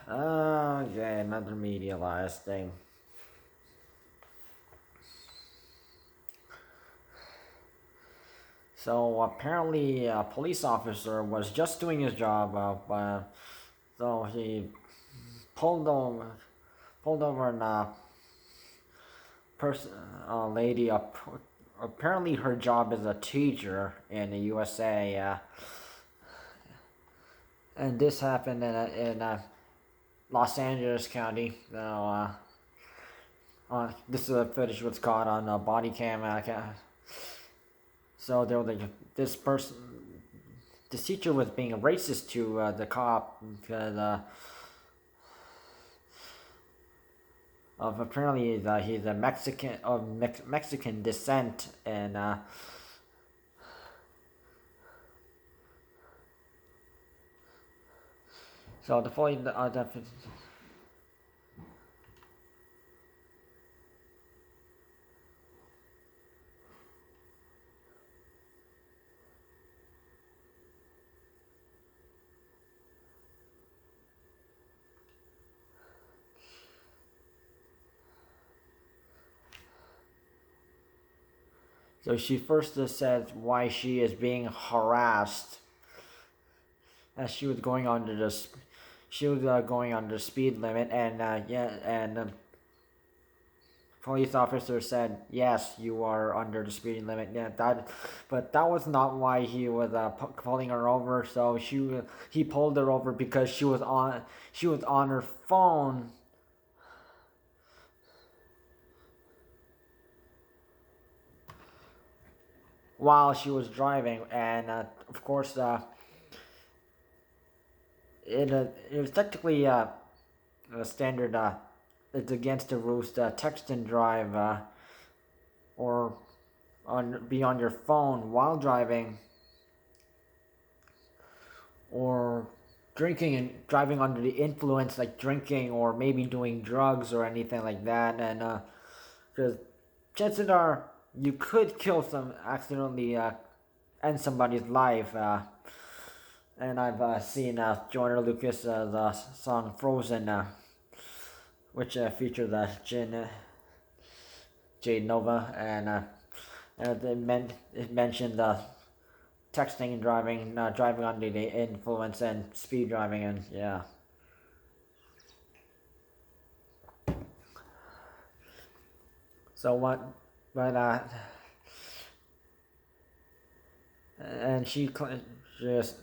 Yeah, another media last thing. So apparently, a police officer was just doing his job. So he pulled over, pulled over a person, a lady. Apparently, her job is a teacher in the USA. And this happened in Los Angeles County. This footage was caught on a body cam. So there was this person, this teacher was being racist to the cop because of apparently he's a Mexican of Mexican descent, and so the police so she first said why she is being harassed as she was going under going under the speed limit, and the police officer said, "Yes, you are under the speeding limit." Yeah, but that was not why he was pulling her over. So he pulled her over because she was on her phone while she was driving, and of course, it was technically a standard. It's against the rules to text and drive, or be on your phone while driving, or drinking and driving under the influence, like drinking or maybe doing drugs or anything like that. And because chances are you could accidentally end somebody's life. And I've seen Joyner Lucas' the song Frozen, which features Jade Nova, and it mentioned texting and driving, driving under the influence, and speed driving, and yeah. So what? But and she just,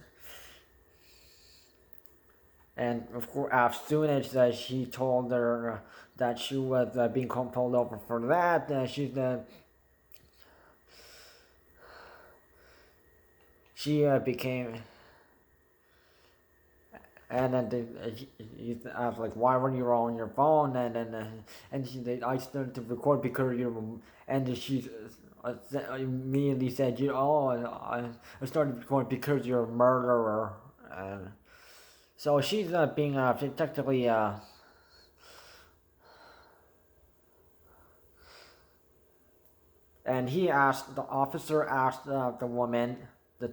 and of course, as soon as she told her that she was being pulled over for that, she became. And then you asked like, why were you on your phone? I started to record because you, and she immediately said, I started recording because you're a murderer. And so she's being technically and the officer asked the woman, the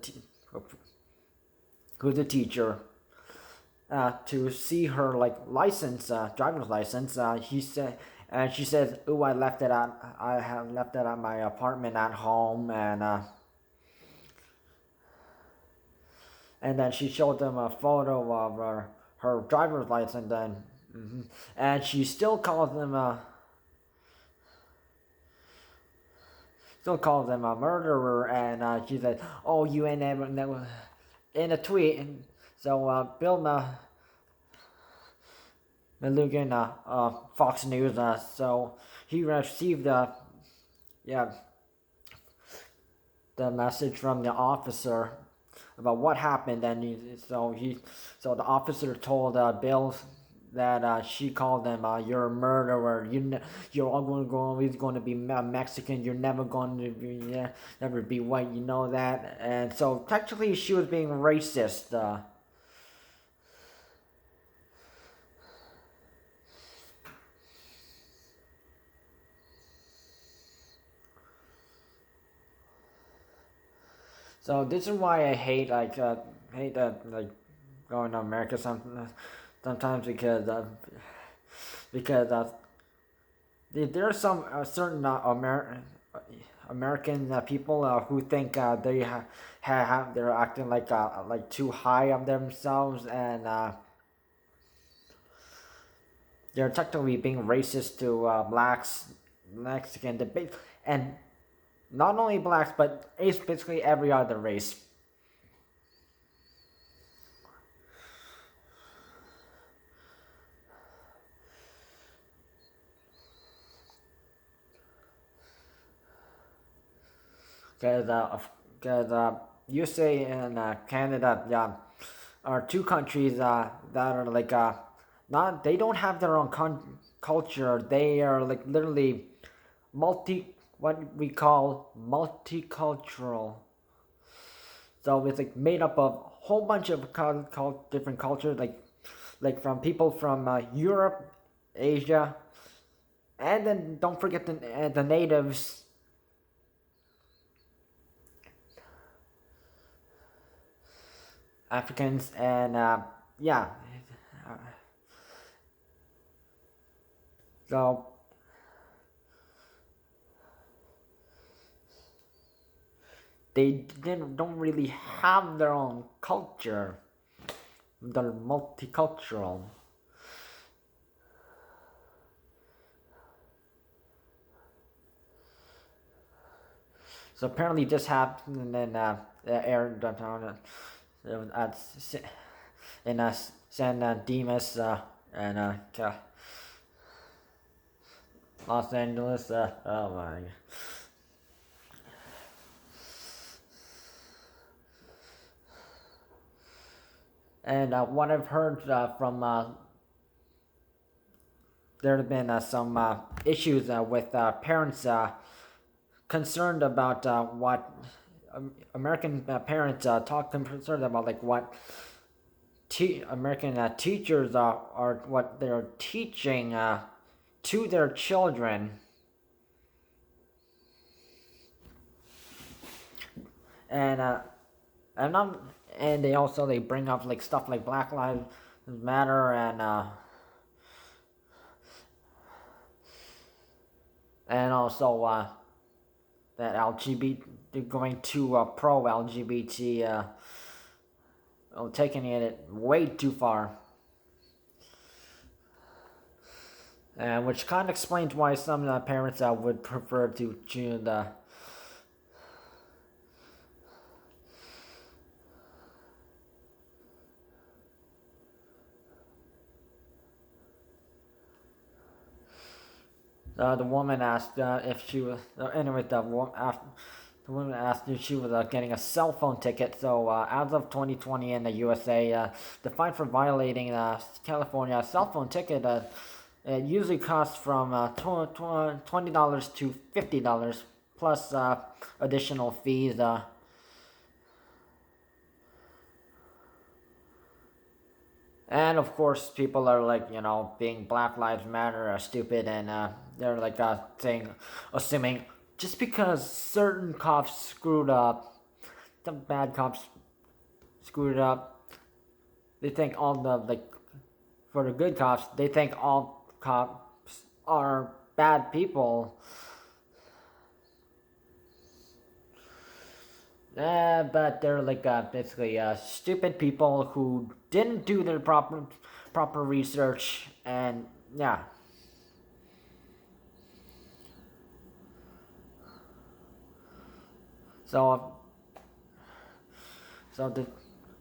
who's the teacher, to see her like license, driver's license. He said, and she says, "Oh, I have left it at my apartment at home," and then she showed them a photo of her driver's license, and she still calls them a murderer, and she said, "Oh, you ain't never," in a tweet. And so Bill Malugan, Fox News, so he received yeah the message from the officer about what happened, and so the officer told Bill that she called him, "You're a murderer. You're always going to be Mexican. You're never going to be never be white. You know that." And so technically, she was being racist. So this is why I hate like going to America something. sometimes because there are some certain American people who think they're acting like too high of themselves, and they're technically being racist to blacks, Mexican debate, and not only blacks but basically every other race. Because USA and Canada, yeah, are two countries that are like not they don't have their own culture. They are like literally what we call multicultural. So it's like made up of a whole bunch of different cultures, like from people from Europe, Asia, and then don't forget the natives. Africans, and yeah, uh, so don't really have their own culture. They're multicultural. So apparently this happened, and then aired at in San Dimas and Los Angeles. Oh my. And what I've heard from there have been some issues with parents concerned about what American parents concerned about like what American teachers are what they're teaching to their children, and and I'm and they bring up like stuff like Black Lives Matter, and also that LGBT going to pro LGBT, taking it way too far, and which kind of explains why some parents would prefer to choose the woman asked if she was anyway. The woman asked if she was getting a cell phone ticket. So as of 2020 in the USA, the fine for violating California cell phone ticket it usually costs from $20 to $50 plus additional fees. And of course, people are like, being Black Lives Matter are stupid, and they're like assuming just because certain cops screwed up, some bad cops screwed up, they think all the, like, for the good cops, they think all cops are bad people. But they're like basically stupid people who didn't do their proper research, and yeah. So the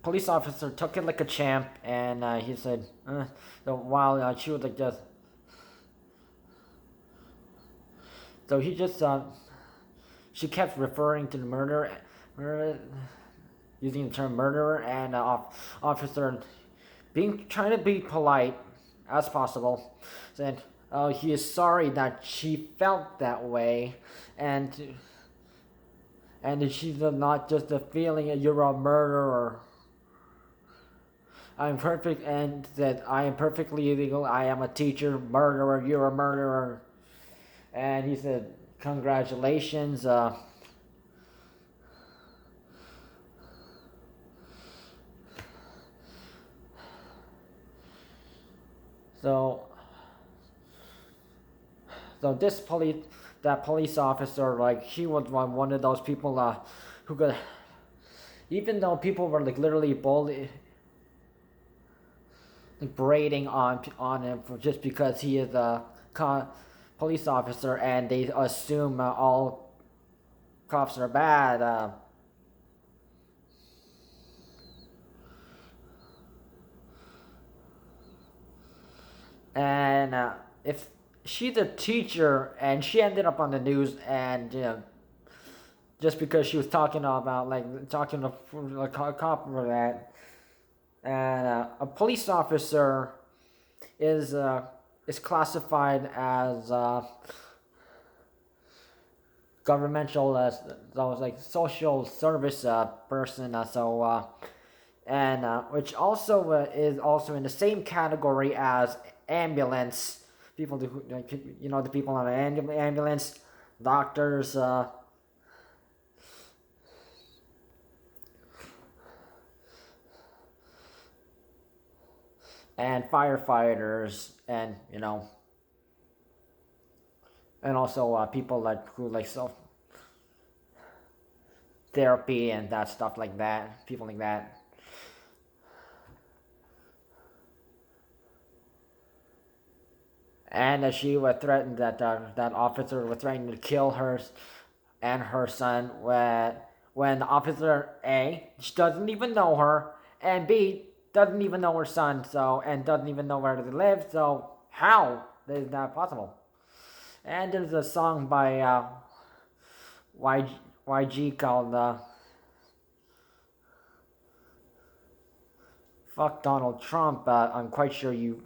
police officer took it like a champ, and he said, so while she was like just, so he just she kept referring to the murder, using the term murderer, and officer trying to be polite as possible, said, "Oh, he is sorry that she felt that way, and she's not just a feeling that you're a murderer. I'm perfect," and said, "I am perfectly illegal. I am a teacher. Murderer, you're a murderer." And he said, "Congratulations." So, so that police officer, like, he was one of those people who could, even though people were like literally like, braiding on him for just because he is a police officer, and they assume all cops are bad. And if she's a teacher and she ended up on the news, and just because she was talking about like talking to like a cop or that, and a police officer is classified as governmental, so it's like social service person, and which also is also in the same category as ambulance people, the people on an ambulance, doctors, and firefighters, and and also people like who like self therapy and that stuff like that, people like that. And she was threatened that officer was threatening to kill her and her son when the officer A doesn't even know her, and B doesn't even know her son, so, and doesn't even know where they live. So how is that possible? And there's a song by YG called "Fuck Donald Trump." I'm quite sure you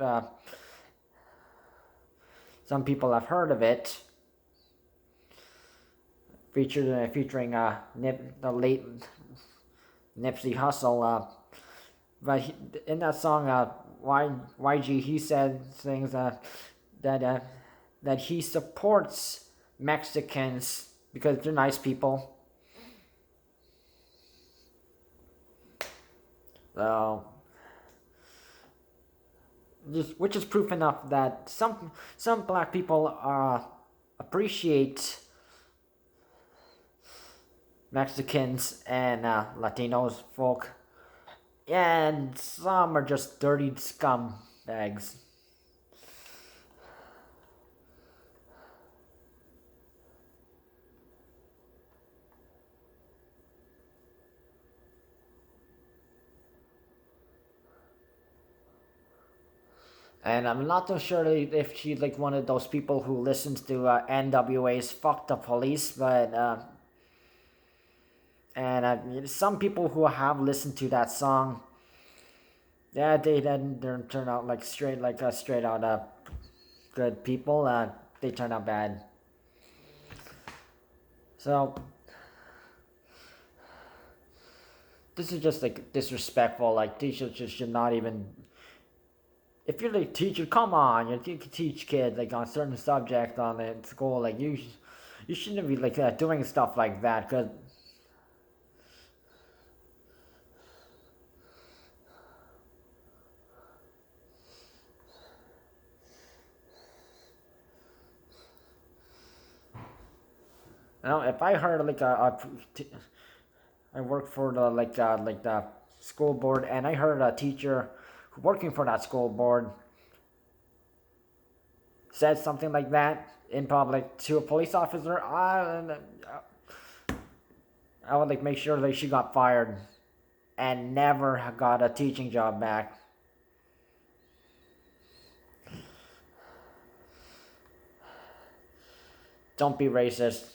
some people have heard of it. Featuring the late Nipsey Hussle. But in that song, YG, he said things that he supports Mexicans because they're nice people. So, which is proof enough that some black people appreciate Mexicans and Latinos folk, and some are just dirty scum bags. And I'm not so sure if she's like one of those people who listens to NWA's "Fuck the Police," but and some people who have listened to that song, yeah, they didn't turn out like straight out good people. They turn out bad. So this is just like disrespectful. Like teachers just should not even. If you're the teacher, come on, you can teach kids like on certain subjects on in school. Like you shouldn't be like doing stuff like that, because if I heard like I work for the like the school board, and I heard a teacher working for that school board said something like that in public to a police officer, I would like make sure that she got fired and never got a teaching job back. Don't be racist.